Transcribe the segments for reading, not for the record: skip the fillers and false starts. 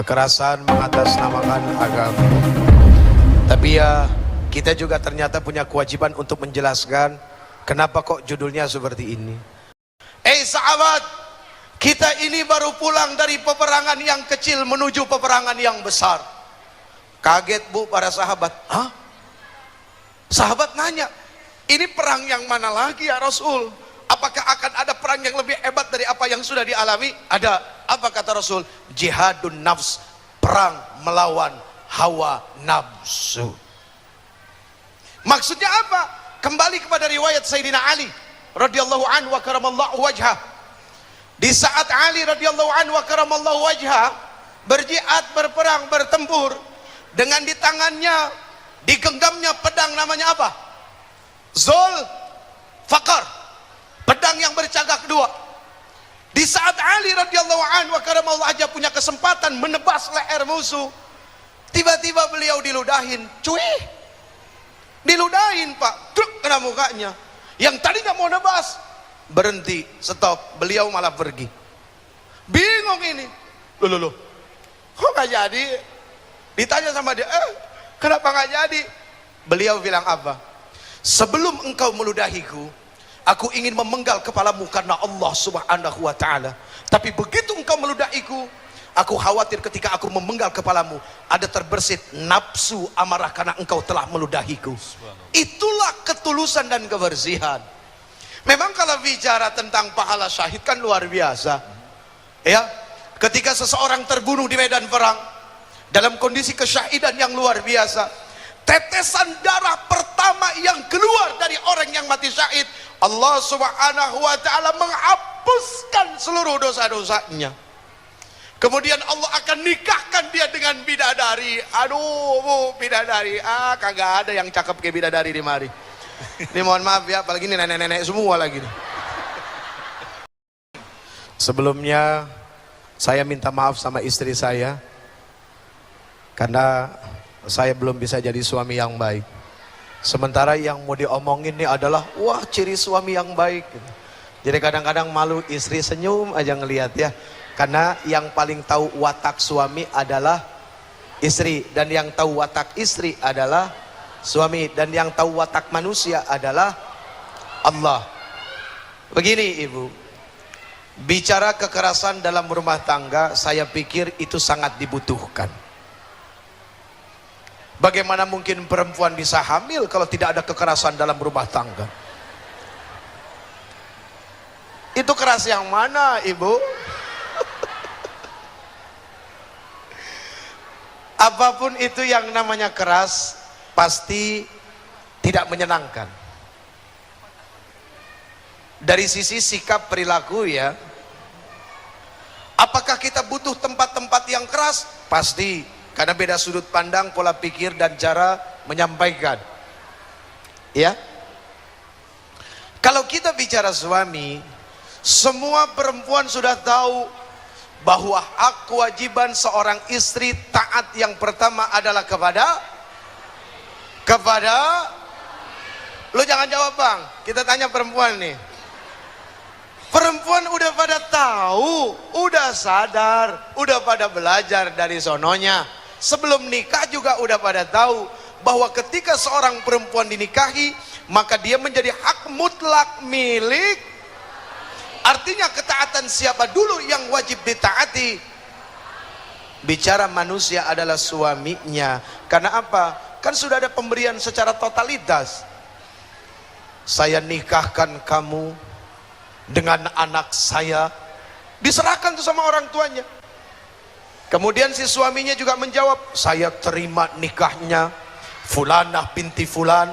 kekerasan mengatasnamakan agama. Tapi ya, kita juga ternyata punya kewajiban untuk menjelaskan kenapa kok judulnya seperti ini. Sahabat, kita ini baru pulang dari peperangan yang kecil menuju peperangan yang besar. Kaget bu para sahabat. Hah? Sahabat nanya, ini perang yang mana lagi ya Rasul? Apakah akan ada perang yang lebih hebat dari apa yang sudah dialami? Ada. Apa kata Rasul? Jihadun nafs, perang melawan hawa nafsu. Maksudnya apa? Kembali kepada riwayat Sayyidina Ali radhiyallahu anhu wa karamallahu wajhah. Di saat Ali radhiyallahu anhu wa karamallahu wajhah berjihad, berperang, bertempur, dengan di tangannya digenggamnya pedang namanya apa? Zul Fakar, pedang yang bercagak dua. Di saat Ali radhiyallahu anhu wa karamallahu wajhah punya kesempatan menebas leher musuh, tiba-tiba beliau diludahin, cuy, diludahin pak, truk kena mukanya. Yang tadinya mau nebas berhenti, stop, beliau malah pergi. Bingung ini, loh, kok gak jadi? Ditanya sama dia, kenapa gak jadi? Beliau bilang apa? Sebelum engkau meludahiku, aku ingin memenggal kepalamu karena Allah subhanahu wa ta'ala. Tapi begitu engkau meludahiku, aku khawatir ketika aku memenggal kepalamu ada terbersit nafsu amarah karena engkau telah meludahiku. Itulah ketulusan dan kebersihan. Memang kalau bicara tentang pahala syahid kan luar biasa. Ya, ketika seseorang terbunuh di medan perang dalam kondisi kesyahidan yang luar biasa, tetesan darah pertama yang keluar dari orang yang mati syahid, Allah subhanahu wa ta'ala menghapuskan seluruh dosa-dosanya. Kemudian Allah akan nikahkan dia dengan bidadari. Aduh bu, bidadari, kagak ada yang cakep kayak bidadari di mari. Ini mohon maaf ya, apalagi ini nenek-nenek semua lagi. Sebelumnya saya minta maaf sama istri saya karena saya belum bisa jadi suami yang baik. Sementara yang mau diomongin ini adalah wah ciri suami yang baik. Jadi kadang-kadang malu istri senyum aja ngelihat ya. Karena yang paling tahu watak suami adalah istri, dan yang tahu watak istri adalah suami, dan yang tahu watak manusia adalah Allah. Begini ibu, bicara kekerasan dalam rumah tangga, saya pikir itu sangat dibutuhkan. Bagaimana mungkin perempuan bisa hamil kalau tidak ada kekerasan dalam rumah tangga? Itu keras yang mana ibu? Apapun itu yang namanya keras pasti tidak menyenangkan. Dari sisi sikap perilaku ya. Apakah kita butuh tempat-tempat yang keras? Pasti, karena beda sudut pandang, pola pikir dan cara menyampaikan. Ya. Kalau kita bicara suami, semua perempuan sudah tahu bahwa hak kewajiban seorang istri taat yang pertama adalah kepada lu jangan jawab bang, kita tanya perempuan nih. Perempuan udah pada tahu, udah sadar, udah pada belajar dari sononya. Sebelum nikah juga udah pada tahu bahwa ketika seorang perempuan dinikahi, maka dia menjadi hak mutlak milik. Artinya ketaatan siapa dulu yang wajib ditaati? Bicara manusia adalah suaminya. Karena apa? Kan sudah ada pemberian secara totalitas. Saya nikahkan kamu dengan anak saya. Diserahkan tuh sama orang tuanya. Kemudian si suaminya juga menjawab, saya terima nikahnya Fulanah binti Fulan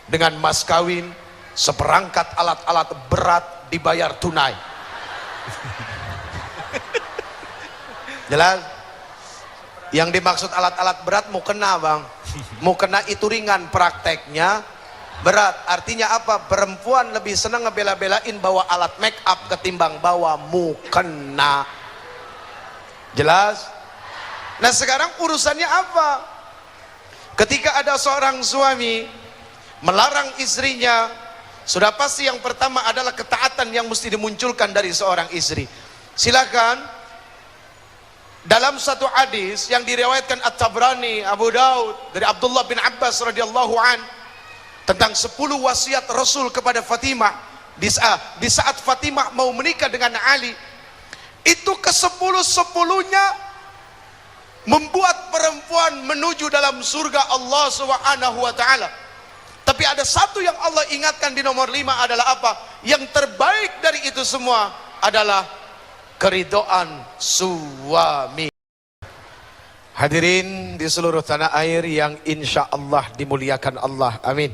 dengan mas kawin seperangkat alat-alat berat dibayar tunai. Jelas? Yang dimaksud alat-alat berat mau kena bang, mau kena itu ringan, prakteknya berat. Artinya apa? Perempuan lebih senang ngebela-belain bawa alat make up ketimbang bawa mukena. Jelas? Nah sekarang urusannya apa? Ketika ada seorang suami melarang istrinya, sudah pasti yang pertama adalah ketaatan yang mesti dimunculkan dari seorang istri. Silakan Dalam satu hadis yang diriwayatkan At-Tabrani, Abu Daud dari Abdullah bin Abbas radhiyallahu an tentang 10 wasiat Rasul kepada Fatimah di saat Fatimah mau menikah dengan Ali, itu ke-10-10-nya membuat perempuan menuju dalam surga Allah Subhanahu wa taala. Tapi ada satu yang Allah ingatkan di nomor 5 adalah apa? Yang terbaik dari itu semua adalah keridhaan suami. Hadirin di seluruh tanah air yang insya Allah dimuliakan Allah, amin.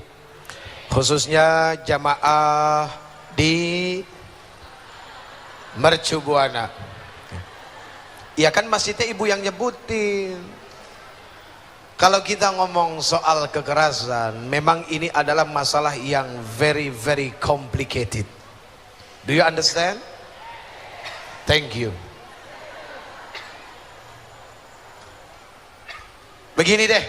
Khususnya jamaah di Mercu Buana. Ya kan masjidnya ibu yang nyebutin. Kalau kita ngomong soal kekerasan, memang ini adalah masalah yang very very complicated. Do you understand? Thank you. Begini deh,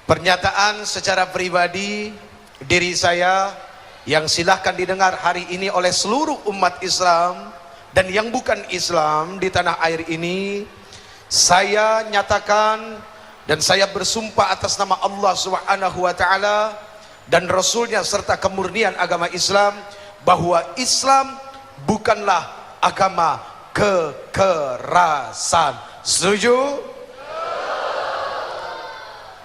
pernyataan secara pribadi diri saya yang silahkan didengar hari ini oleh seluruh umat Islam dan yang bukan Islam di tanah air ini. Saya nyatakan dan saya bersumpah atas nama Allah Subhanahu wa taala dan Rasulnya serta kemurnian agama Islam, bahwa Islam bukanlah agama kekerasan. Setuju?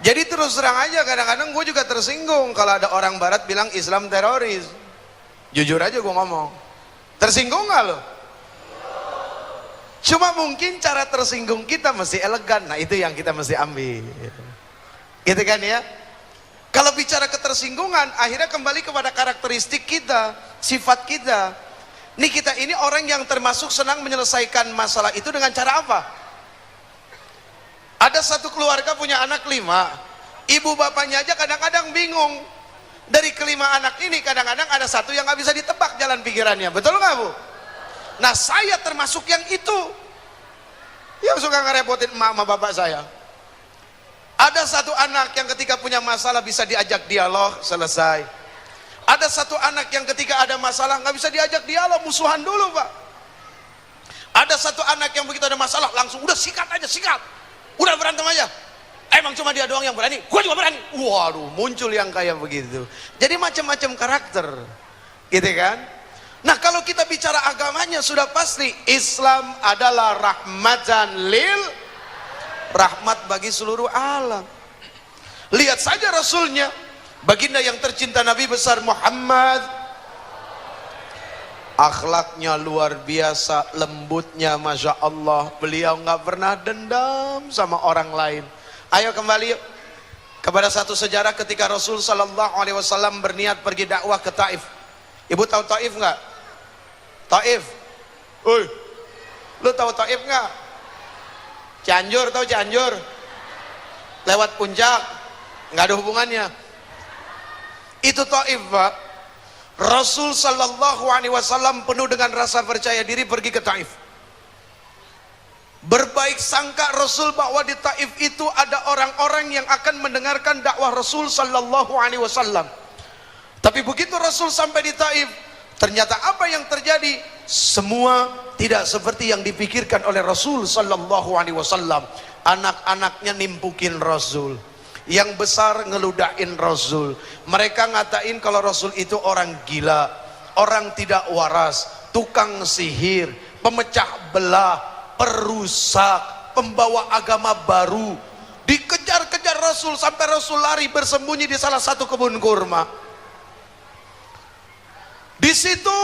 Jadi terus terang aja, kadang-kadang gue juga tersinggung kalau ada orang barat bilang Islam teroris. Jujur aja gue ngomong, tersinggung gak lo? Cuma mungkin cara tersinggung kita mesti elegan. Nah itu yang kita mesti ambil, gitu kan ya. Kalau bicara ketersinggungan, akhirnya kembali kepada karakteristik kita, sifat kita. Nih kita ini orang yang termasuk senang menyelesaikan masalah itu dengan cara apa? Ada satu keluarga punya anak 5, ibu bapaknya aja kadang-kadang bingung. Dari kelima anak ini kadang-kadang ada satu yang gak bisa ditebak jalan pikirannya, betul gak Bu? Nah saya termasuk yang itu, yang suka ngerepotin emak sama bapak saya. Ada satu anak yang ketika punya masalah bisa diajak dialog, selesai. Ada satu anak yang ketika ada masalah nggak bisa diajak dialog, musuhan dulu Pak. Ada satu anak yang begitu ada masalah langsung udah sikat aja, sikat, udah berantem aja. Emang cuma dia doang yang berani, gue juga berani. Waduh, muncul yang kayak begitu. Jadi macam-macam karakter, gitu kan? Nah kalau kita bicara agamanya sudah pasti Islam adalah rahmatan lil, rahmat bagi seluruh alam. Lihat saja Rasulnya, baginda yang tercinta Nabi besar Muhammad, akhlaknya luar biasa, lembutnya Masya Allah. Beliau nggak pernah dendam sama orang lain. Ayo kembali yuk kepada satu sejarah ketika Rasul Sallallahu Alaihi Wasallam berniat pergi dakwah ke Taif. Ibu tahu Taif nggak? Taif, lu tahu Taif nggak? Cianjur, tahu Cianjur? Lewat puncak, nggak ada hubungannya. Itu Taif Pak. Rasul Sallallahu Alaihi Wasallam penuh dengan rasa percaya diri pergi ke Taif. Berbaik sangka Rasul bahwa di Taif itu ada orang-orang yang akan mendengarkan dakwah Rasul Sallallahu Alaihi Wasallam. Tapi begitu Rasul sampai di Taif, ternyata apa yang terjadi? Semua tidak seperti yang dipikirkan oleh Rasul Sallallahu Alaihi Wasallam. Anak-anaknya nimpukin Rasul, yang besar ngeludahin Rasul. Mereka ngatain kalau Rasul itu orang gila, orang tidak waras, tukang sihir, pemecah belah, perusak, pembawa agama baru. Dikejar-kejar Rasul sampai Rasul lari bersembunyi di salah satu kebun kurma. Di situ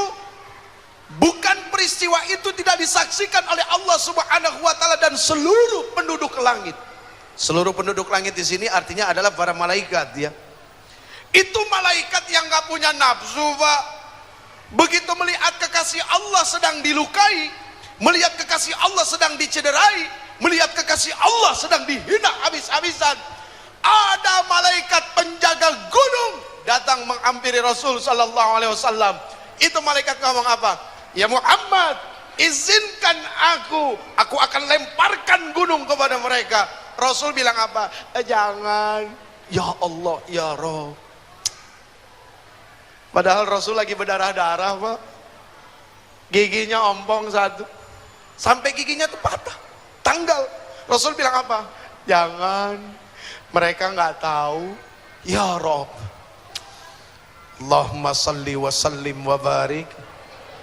bukan peristiwa itu tidak disaksikan oleh Allah Subhanahu wa taala dan seluruh penduduk langit. Seluruh penduduk langit di sini artinya adalah para malaikat ya. Itu malaikat yang nggak punya nafsu, Pak. Begitu melihat kekasih Allah sedang dilukai, melihat kekasih Allah sedang dicederai, melihat kekasih Allah sedang dihina habis-habisan, ada malaikat penjaga gunung datang menghampiri Rasul Sallallahu Alaihi Wasallam. Itu malaikat ngomong apa? Ya Muhammad, izinkan aku akan lemparkan gunung kepada mereka. Rasul bilang apa? Jangan, ya Allah, ya Rabb. Padahal Rasul lagi berdarah-darah Pak, giginya ompong satu, sampai giginya tuh patah. tanggal. Rasul bilang apa? Jangan, mereka nggak tahu. Ya Rob, Allahumma salli wa sallim wa barik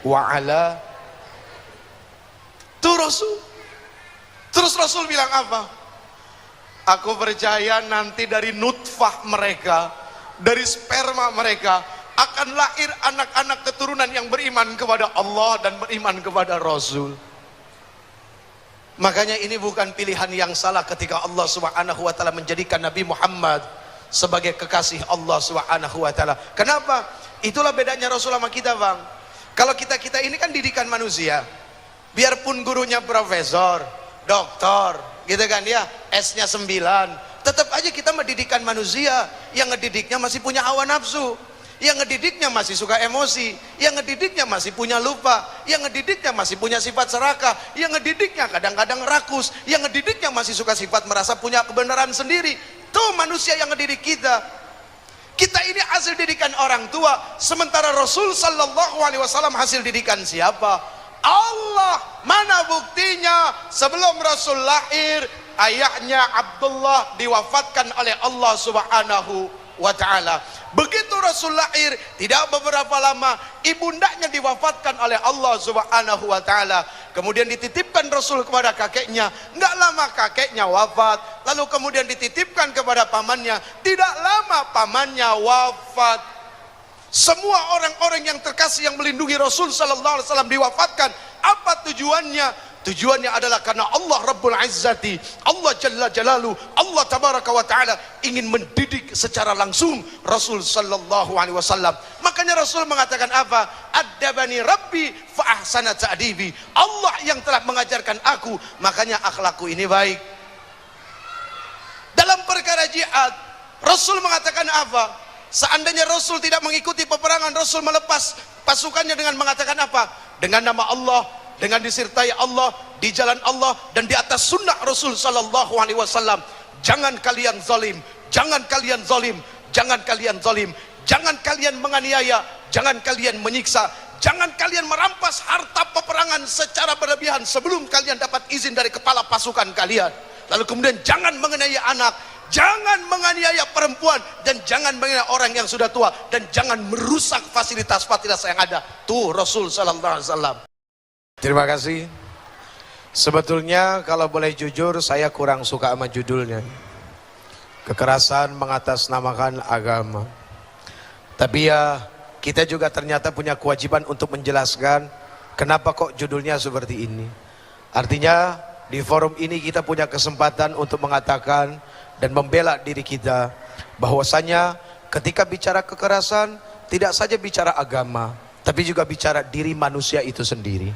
wa ala. Tuh Rasul. Terus Rasul bilang apa? Aku percaya nanti dari nutfah mereka, dari sperma mereka akan lahir anak-anak keturunan yang beriman kepada Allah dan beriman kepada Rasul. Makanya ini bukan pilihan yang salah ketika Allah Subhanahu wa taala menjadikan Nabi Muhammad sebagai kekasih Allah Subhanahu wa taala. Kenapa? Itulah bedanya Rasul sama kita, Bang. Kalau kita ini kan didikan manusia. Biarpun gurunya profesor, doktor, gitu kan ya, S-nya 9, tetap aja kita mendidikan manusia. Yang ngedidiknya masih punya hawa nafsu, yang ngedidiknya masih suka emosi, yang ngedidiknya masih punya lupa, yang ngedidiknya masih punya sifat serakah, yang ngedidiknya kadang-kadang rakus, yang ngedidiknya masih suka sifat merasa punya kebenaran sendiri. Tuh manusia yang ngedidik kita. Kita ini hasil didikan orang tua, sementara Rasul sallallahu alaihi wasallam hasil didikan siapa? Allah. Mana buktinya? Sebelum Rasul lahir, ayahnya Abdullah diwafatkan oleh Allah Subhanahu wa taala. Begitu Rasul lahir, tidak beberapa lama ibundanya diwafatkan oleh Allah Subhanahu wa taala. Kemudian dititipkan Rasul kepada kakeknya. Enggak lama kakeknya wafat, lalu kemudian dititipkan kepada pamannya. Tidak lama pamannya wafat. Semua orang-orang yang terkasih yang melindungi Rasul sallallahu alaihi wasallam diwafatkan. Apa tujuannya? Tujuannya adalah karena Allah Rabbul Izzati, Allah Jalla Jalalu, Allah Tabaraka wa Ta'ala ingin mendidik secara langsung Rasul sallallahu alaihi wasallam. Makanya Rasul mengatakan apa? Addabani Rabbi fa ahsana ta'dibi. Allah yang telah mengajarkan aku, makanya akhlakku ini baik. Dalam perkara jihad, Rasul mengatakan apa? Seandainya Rasul tidak mengikuti peperangan, Rasul melepas pasukannya dengan mengatakan apa? Dengan nama Allah, dengan disertai Allah, di jalan Allah, dan di atas sunnah Rasul sallallahu alaihi wasallam. Jangan kalian zalim, jangan kalian zalim, jangan kalian zalim, jangan kalian menganiaya, jangan kalian menyiksa, jangan kalian merampas harta peperangan secara berlebihan sebelum kalian dapat izin dari kepala pasukan kalian. Lalu kemudian jangan mengenai anak, jangan menganiaya perempuan, dan jangan menganiaya orang yang sudah tua, dan jangan merusak fasilitas-fasilitas yang ada. Tuh Rasul sallallahu alaihi wasallam. Terima kasih. Sebetulnya kalau boleh jujur, saya kurang suka sama judulnya. Kekerasan mengatasnamakan agama. Tapi ya, kita juga ternyata punya kewajiban untuk menjelaskan kenapa kok judulnya seperti ini. Artinya di forum ini kita punya kesempatan untuk mengatakan dan membela diri kita bahwasanya ketika bicara kekerasan tidak saja bicara agama, tapi juga bicara diri manusia itu sendiri.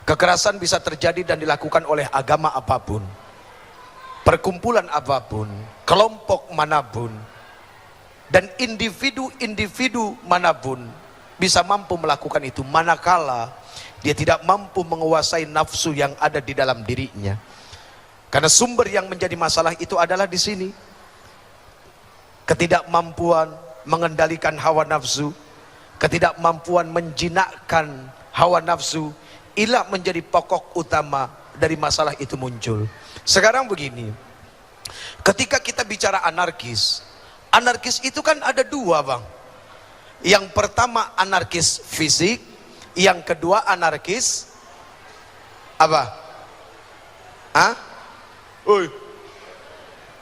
Kekerasan bisa terjadi dan dilakukan oleh agama apapun, perkumpulan apapun, kelompok manapun, dan individu-individu manapun bisa mampu melakukan itu manakala dia tidak mampu menguasai nafsu yang ada di dalam dirinya. Karena sumber yang menjadi masalah itu adalah di sini. Ketidakmampuan mengendalikan hawa nafsu, ketidakmampuan menjinakkan hawa nafsu, ilah menjadi pokok utama dari masalah itu muncul. Sekarang begini, ketika kita bicara anarkis, anarkis itu kan ada dua, Bang. Yang pertama anarkis fisik, yang kedua anarkis apa? Hah?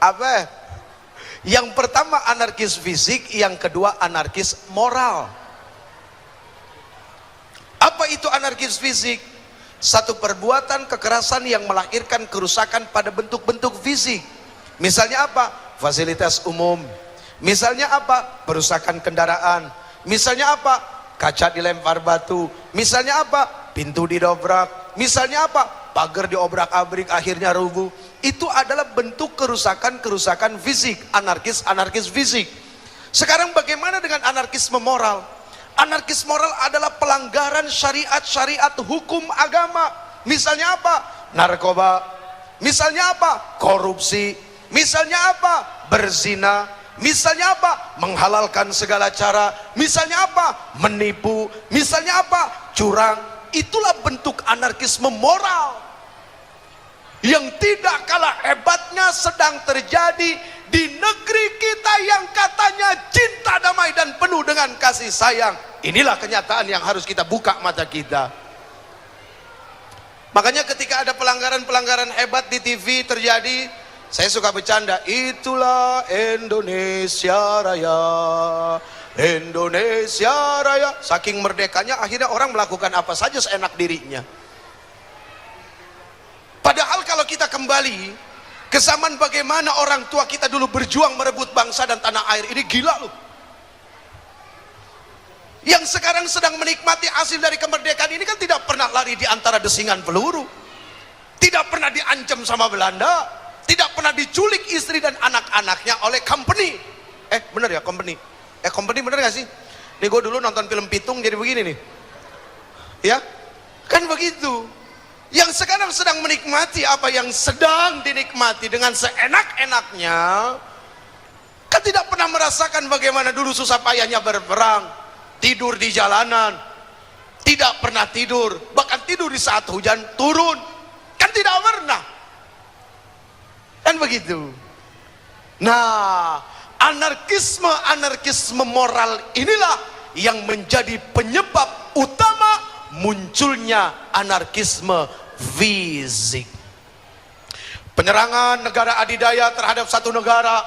Apa? Yang pertama anarkis fisik, yang kedua anarkis moral. Apa itu anarkis fisik? Satu perbuatan kekerasan yang melahirkan kerusakan pada bentuk-bentuk fisik. Misalnya apa? Fasilitas umum. Misalnya apa? Perusakan kendaraan. Misalnya apa? Kaca dilempar batu. Misalnya apa? Pintu didobrak. Misalnya apa? Pagar diobrak-abrik akhirnya rubuh. Itu adalah bentuk kerusakan-kerusakan fisik, anarkis fisik. Sekarang bagaimana dengan anarkisme moral? Anarkis moral adalah pelanggaran syariat-syariat hukum agama. Misalnya apa? Narkoba. Misalnya apa? Korupsi. Misalnya apa? Berzina. Misalnya apa? Menghalalkan segala cara. Misalnya apa? Menipu. Misalnya apa? Curang. Itulah bentuk anarkisme moral. yang tidak kalah hebatnya sedang terjadi di negeri kita yang katanya cinta, damai dan penuh dengan kasih sayang. Inilah kenyataan yang harus kita buka mata kita. Makanya ketika ada pelanggaran-pelanggaran hebat di TV terjadi, saya suka bercanda, itulah Indonesia Raya, Indonesia Raya. Saking merdekanya akhirnya orang melakukan apa saja seenak dirinya. Padahal kalau kita kembali ke zaman bagaimana orang tua kita dulu berjuang merebut bangsa dan tanah air ini, gila loh. Yang sekarang sedang menikmati hasil dari kemerdekaan ini kan tidak pernah lari di antara desingan peluru, tidak pernah diancam sama Belanda, tidak pernah diculik istri dan anak-anaknya oleh company. Bener ya company? Company bener gak sih? Nih gue dulu nonton film Pitung jadi begini nih. Ya, kan begitu. Yang sekarang sedang menikmati apa yang sedang dinikmati dengan seenak-enaknya, kan tidak pernah merasakan bagaimana dulu susah payahnya berperang, tidur di jalanan, tidak pernah tidur, bahkan tidur di saat hujan turun, kan tidak pernah, kan begitu. Nah, anarkisme moral inilah yang menjadi penyebab utama munculnya anarkisme fisik. Penyerangan negara adidaya terhadap satu negara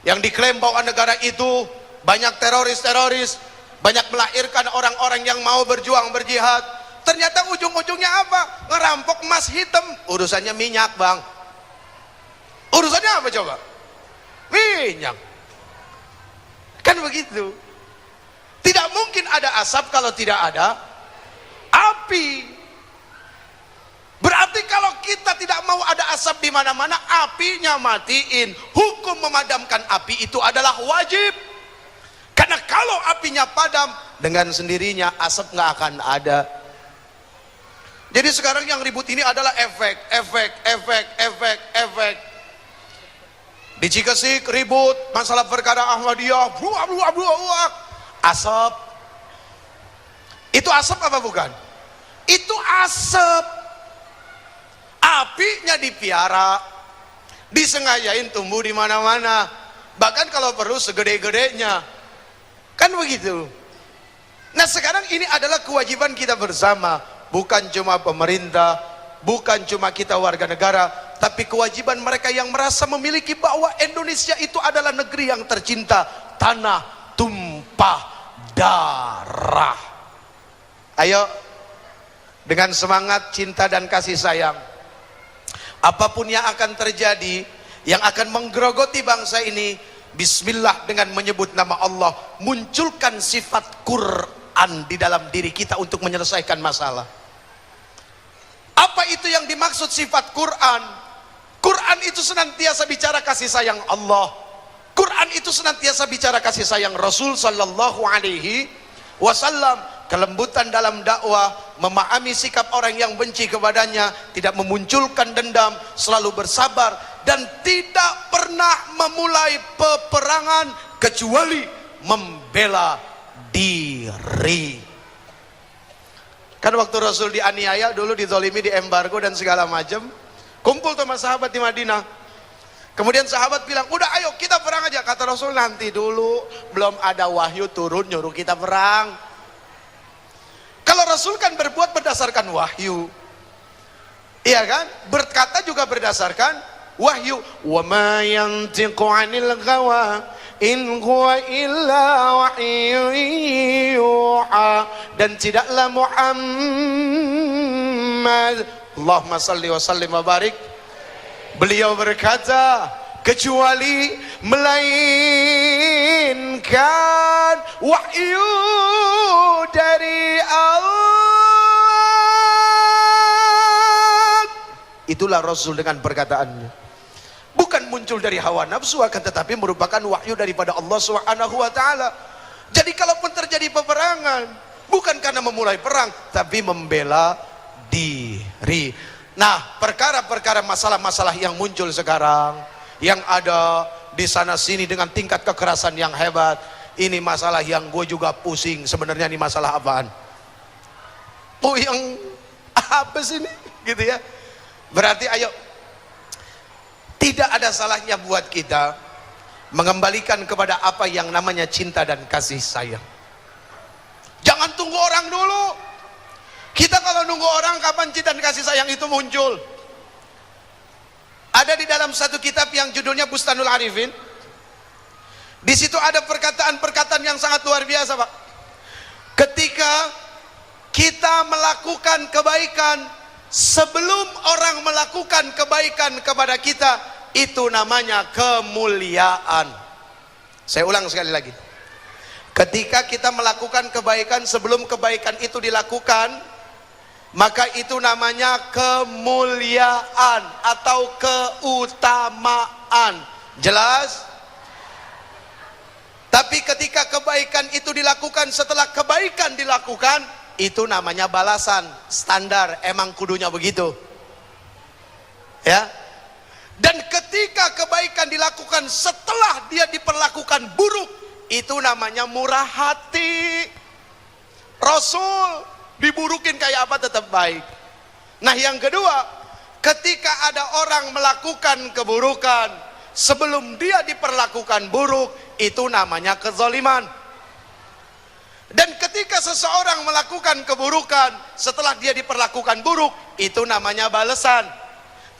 yang diklaim bahwa negara itu banyak teroris-teroris, banyak melahirkan orang-orang yang mau berjuang berjihad. Ternyata ujung-ujungnya apa? Ngerampok emas hitam. Urusannya minyak, bang. Urusannya apa coba? Minyak. Kan begitu. Tidak mungkin ada asap kalau tidak ada api. Berarti kalau kita tidak mau ada asap di mana-mana, apinya matiin. Hukum memadamkan api itu adalah wajib. Karena kalau apinya padam, dengan sendirinya asap nggak akan ada. Jadi sekarang yang ribut ini adalah efek. Di Cikesik ribut masalah perkara Ahmadiyah, asap. Itu asap apa bukan? Itu asap. Apinya dipiara, disengajain tumbuh di mana-mana. Bahkan kalau perlu segede-gedenya. Kan begitu. Nah sekarang ini adalah kewajiban kita bersama, bukan cuma pemerintah, bukan cuma kita warga negara, tapi kewajiban mereka yang merasa memiliki bahwa Indonesia itu adalah negeri yang tercinta, tanah tumpah darah. Ayo dengan semangat cinta dan kasih sayang, apapun yang akan terjadi, yang akan menggerogoti bangsa ini, bismillah dengan menyebut nama Allah, munculkan sifat Quran di dalam diri kita untuk menyelesaikan masalah. Apa itu yang dimaksud sifat Quran? Quran itu senantiasa bicara kasih sayang Allah. Quran itu senantiasa bicara kasih sayang Rasul sallallahu alaihi wasallam, kelembutan dalam dakwah, memahami sikap orang yang benci kepadanya, tidak memunculkan dendam, selalu bersabar, dan tidak pernah memulai peperangan kecuali membela diri. Kan waktu Rasul dianiaya dulu, dizolimi, diembargo dan segala macam, kumpul sama sahabat di Madinah. Kemudian sahabat bilang, udah ayo kita perang aja. Kata Rasul, nanti dulu, belum ada wahyu turun nyuruh kita perang. Kalau Rasul kan berbuat berdasarkan wahyu, iya kan? Berkata juga berdasarkan wahyu. Wa ma yantiqu 'anil ghawa in huwa illa wahyu yuha. Dan tidaklah Muhammad, Allahumma salli wa sallim wa barik, beliau berkata kecuali melainkan wahyu dari Allah. Itulah Rasul dengan perkataannya. Bukan muncul dari hawa nafsu, akan tetapi merupakan wahyu daripada Allah Subhanahu wa taala. Jadi kalaupun terjadi peperangan, bukan karena memulai perang, tapi membela diri. Nah, perkara-perkara masalah-masalah yang muncul sekarang, yang ada di sana sini dengan tingkat kekerasan yang hebat, ini masalah yang gue juga pusing. Sebenarnya ini masalah apaan? Oh, yang apa sih ini? Gitu ya. Berarti ayo Tidak ada salahnya buat kita mengembalikan kepada apa yang namanya cinta dan kasih sayang. Jangan tunggu orang dulu. Kita kalau nunggu orang, kapan cinta dan kasih sayang itu muncul? Ada di dalam satu kitab yang judulnya Bustanul Arifin. Di situ ada perkataan-perkataan yang sangat luar biasa, Pak. Ketika kita melakukan kebaikan, sebelum orang melakukan kebaikan kepada kita, itu namanya kemuliaan. Saya ulang sekali lagi. Ketika kita melakukan kebaikan, sebelum kebaikan itu dilakukan, maka itu namanya kemuliaan atau keutamaan. Jelas? Tapi ketika kebaikan itu dilakukan, setelah kebaikan dilakukan, itu namanya balasan standar, emang kudunya begitu. Ya. Dan ketika kebaikan dilakukan setelah dia diperlakukan buruk, itu namanya murah hati. Rasul diburukin kayak apa tetap baik. Nah, yang kedua, ketika ada orang melakukan keburukan sebelum dia diperlakukan buruk, itu namanya kezaliman. Dan ketika seseorang melakukan keburukan setelah dia diperlakukan buruk, itu namanya balasan.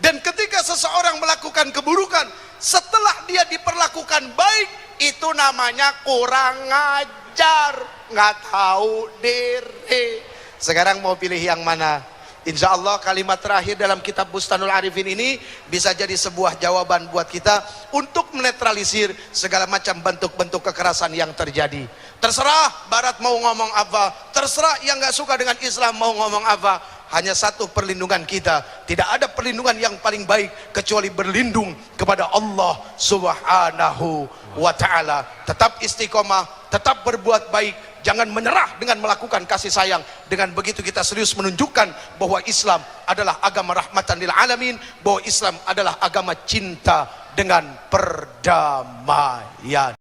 Dan ketika seseorang melakukan keburukan setelah dia diperlakukan baik, itu namanya kurang ajar, nggak tahu diri. Sekarang mau pilih yang mana? Insya Allah kalimat terakhir dalam kitab Bustanul Arifin ini bisa jadi sebuah jawaban buat kita untuk menetralisir segala macam bentuk-bentuk kekerasan yang terjadi. Terserah Barat mau ngomong apa, terserah yang nggak suka dengan Islam mau ngomong apa. Hanya satu perlindungan kita, tidak ada perlindungan yang paling baik kecuali berlindung kepada Allah Subhanahu wa ta'ala. Tetap istiqomah, tetap berbuat baik, jangan menyerah dengan melakukan kasih sayang. Dengan begitu kita serius menunjukkan bahwa Islam adalah agama rahmatan lil alamin, bahwa Islam adalah agama cinta dengan perdamaian.